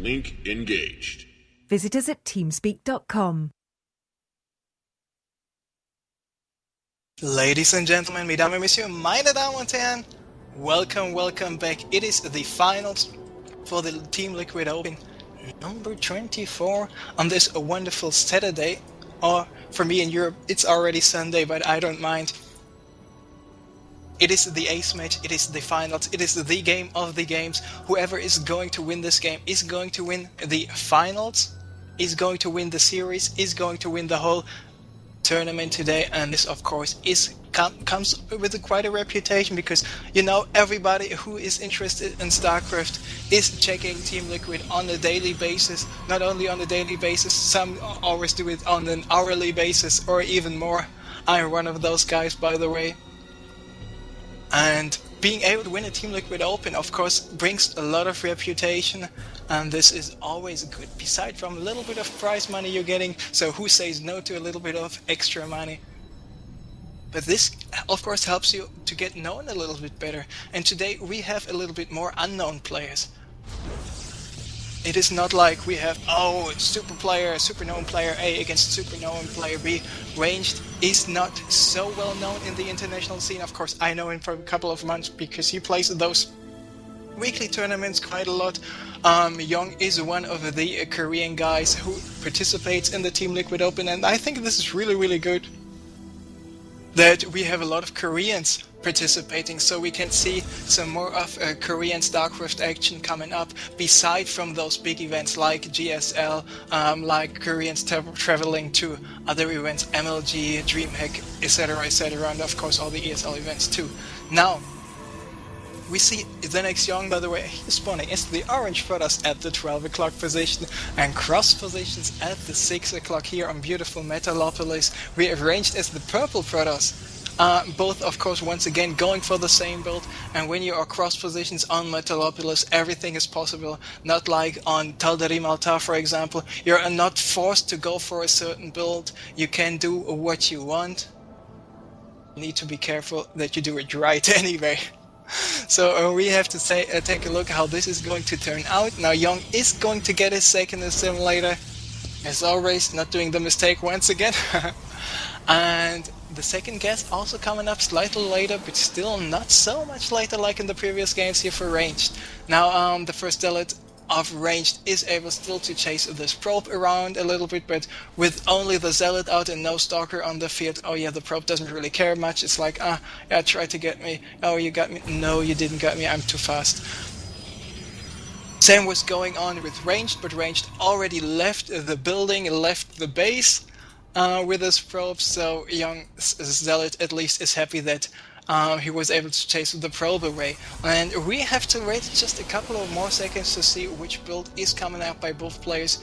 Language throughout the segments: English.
Link engaged. Visit us at TeamSpeak.com. Ladies and gentlemen, mesdames et messieurs, meine Damen und Herren, welcome back. It is the finals for the Team Liquid Open number 24 on this wonderful Saturday. Or for me in Europe, it's already Sunday, but I don't mind. It is the ace match, it is the finals, it is the game of the games. Whoever is going to win this game is going to win the finals, is going to win the series, is going to win the whole tournament today. And this, of course, comes with quite a reputation, because you know, everybody who is interested in StarCraft is checking Team Liquid on a daily basis. Not only on a daily basis, some always do it on an hourly basis or even more. I'm one of those guys, by the way. And being able to win a Team Liquid Open, of course, brings a lot of reputation, and this is always good, beside from a little bit of prize money you're getting. So who says no to a little bit of extra money? But this, of course, helps you to get known a little bit better. And today we have a little bit more unknown players. It is not like we have, oh, super known player A against super known player B. RaNgeD is not so well known in the international scene. Of course, I know him for a couple of months because he plays those weekly tournaments quite a lot. Young is one of the Korean guys who participates in the Team Liquid Open, and I think this is really good that we have a lot of Koreans participating, so we can see some more of Korean StarCraft action coming up, beside from those big events like GSL, like Koreans traveling to other events, MLG, DreamHack, etc, and of course all the ESL events too. Now, we see ZeNEXYong, by the way, he's spawning as the orange Protoss at the 12 o'clock position, and cross positions at the 6 o'clock here on beautiful Metalopolis. We have RaNgeD as the purple Protoss. Both, of course, once again going for the same build, and when you are cross positions on Metalopolis, everything is possible. Not like on Tal'Darim Altar, for example. You're not forced to go for a certain build. You can do what you want. You need to be careful that you do it right anyway. So we have to take a look how this is going to turn out. Now Young is going to get his second assimilator, as always, not doing the mistake once again. And the second guess also coming up slightly later, but still not so much later like in the previous games here for RaNgeD. Now the first Zealot of RaNgeD is able still to chase this probe around a little bit, but with only the Zealot out and no Stalker on the field. Oh yeah, the probe doesn't really care much. It's like, yeah, try to get me. Oh, you got me. No, you didn't get me. I'm too fast. Same was going on with RaNgeD, but RaNgeD already left the building, left the base with his probe, so Young Zealot at least is happy that he was able to chase the probe away. And we have to wait just a couple of more seconds to see which build is coming out by both players.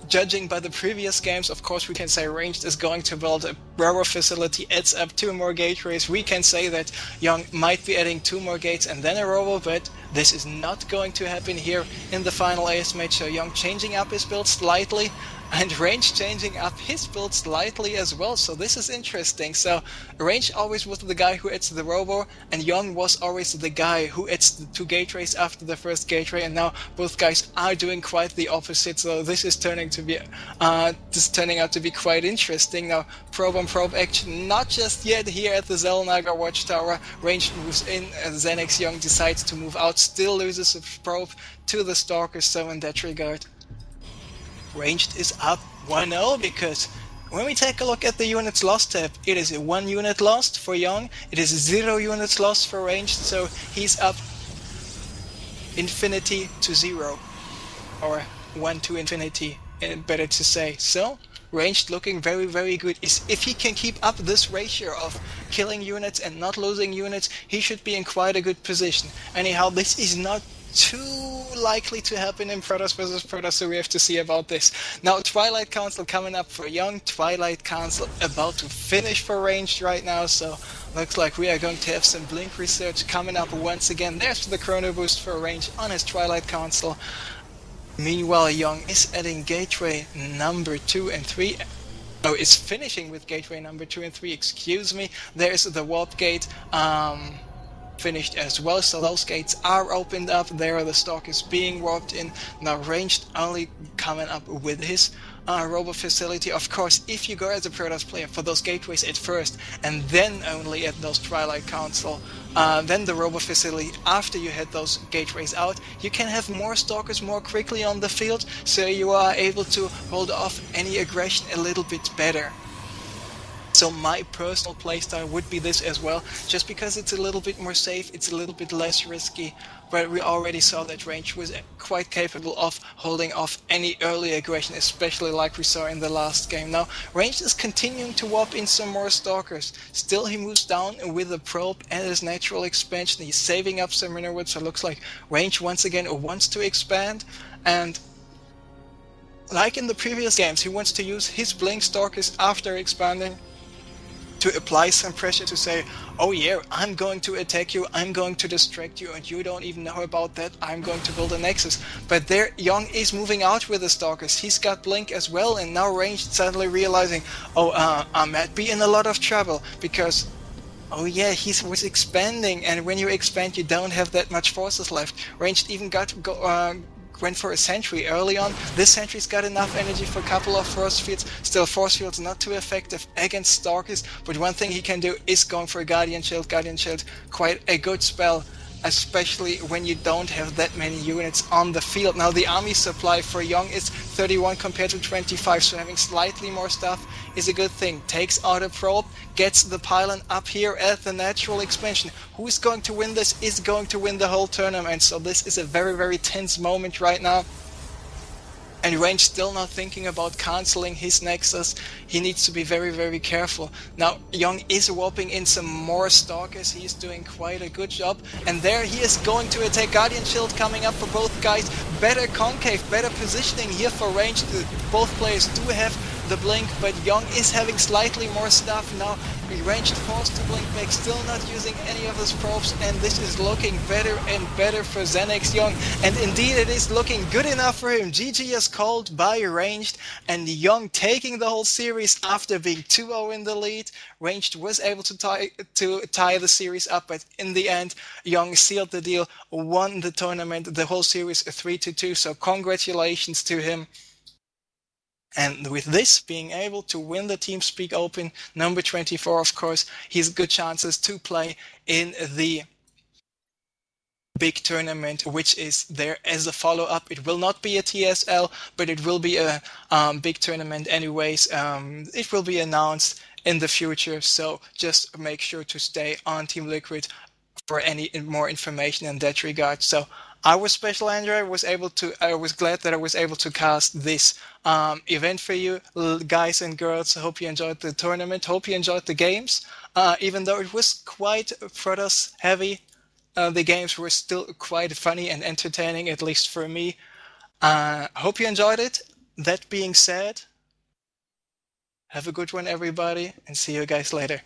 Judging by the previous games, of course, we can say RaNgeD is going to build a Robo facility, adds up 2 more gateways. We can say that Young might be adding 2 more gates and then a Robo, but this is not going to happen here in the final AS match. So Young changing up his build slightly, and RaNgeD changing up his build slightly as well, so this is interesting. So RaNgeD always was the guy who adds the Robo, and Young was always the guy who adds the 2 gateways after the first gateway, and now both guys are doing quite the opposite, so this is turning out to be quite interesting. Now probe on probe action, not just yet here at the Xel'Naga Watchtower. RaNgeD moves in, ZeNEXYong decides to move out, still loses a probe to the Stalker, so in that regard RaNgeD is up 1-0, because when we take a look at the units lost tab, it is 1 unit lost for Young, it is 0 units lost for RaNgeD, so he's up infinity to 0, or 1 to infinity, better to say. So RaNgeD looking very good. If he can keep up this ratio of killing units and not losing units, he should be in quite a good position. Anyhow, this is not too likely to happen in Protoss vs Protoss, so we have to see about this. Now Twilight Council coming up for Young, Twilight Council about to finish for RaNgeD right now, so looks like we are going to have some Blink research coming up once again. There's the Chrono Boost for RaNgeD on his Twilight Council. Meanwhile, Young is adding gateway number 2 and 3. Oh, is finishing with gateway number 2 and 3, excuse me. There's the warp gate. finished as well, so those gates are opened up. There are the stalkers being warped in. Now RaNgeD only coming up with his robo facility. Of course, if you go as a Protoss player for those gateways at first and then only at those Twilight Council, then the robo facility after you had those gateways out, you can have more stalkers more quickly on the field, so you are able to hold off any aggression a little bit better. So my personal playstyle would be this as well, just because it's a little bit more safe, it's a little bit less risky, but we already saw that RaNgeD was quite capable of holding off any early aggression, especially like we saw in the last game. Now, RaNgeD is continuing to warp in some more stalkers. Still, he moves down with a probe and his natural expansion. He's saving up some minerals, so it looks like RaNgeD once again wants to expand, and like in the previous games, he wants to use his blink stalkers after expanding to apply some pressure to say, oh yeah, I'm going to attack you, I'm going to distract you, and you don't even know about that, I'm going to build a nexus. But there, Yong is moving out with the stalkers, he's got blink as well, and now RaNgeD suddenly realizing, oh, I might be in a lot of trouble, because oh yeah, he was expanding, and when you expand you don't have that much forces left. RaNgeD even went for a sentry early on. This sentry's got enough energy for a couple of force fields. Still, force fields not too effective against stalkers, but one thing he can do is going for a Guardian Shield. Guardian Shield, quite a good spell, especially when you don't have that many units on the field. Now the army supply for Yong is 31 compared to 25, so having slightly more stuff is a good thing. Takes out a probe, gets the pylon up here at the natural expansion. Who's going to win this is going to win the whole tournament, so this is a very, very tense moment right now. And RaNgeD still not thinking about cancelling his Nexus. He needs to be very, very careful. Now, Yong is warping in some more stalkers. He's doing quite a good job. And there he is going to attack. Guardian Shield coming up for both guys. Better concave, better positioning here for RaNgeD. Both players do have the blink, but Yong is having slightly more stuff now. RaNgeD forced to blink back, still not using any of his probes, and this is looking better and better for ZeNEXYong, and indeed it is looking good enough for him. GG is called by RaNgeD, and Yong taking the whole series after being 2-0 in the lead. RaNgeD was able to tie the series up, but in the end Yong sealed the deal, won the tournament, the whole series 3-2, so congratulations to him. And with this, being able to win the TeamSpeak Open number 24, of course, he has good chances to play in the big tournament, which is there as a follow-up. It will not be a TSL, but it will be a big tournament anyways. It will be announced in the future, so just make sure to stay on Team Liquid for any more information in that regard. So I was Special Andrew. I was glad that I was able to cast this event for you, guys and girls. I hope you enjoyed the tournament. Hope you enjoyed the games. Even though it was quite Protoss heavy, the games were still quite funny and entertaining, at least for me. Hope you enjoyed it. That being said, have a good one, everybody, and see you guys later.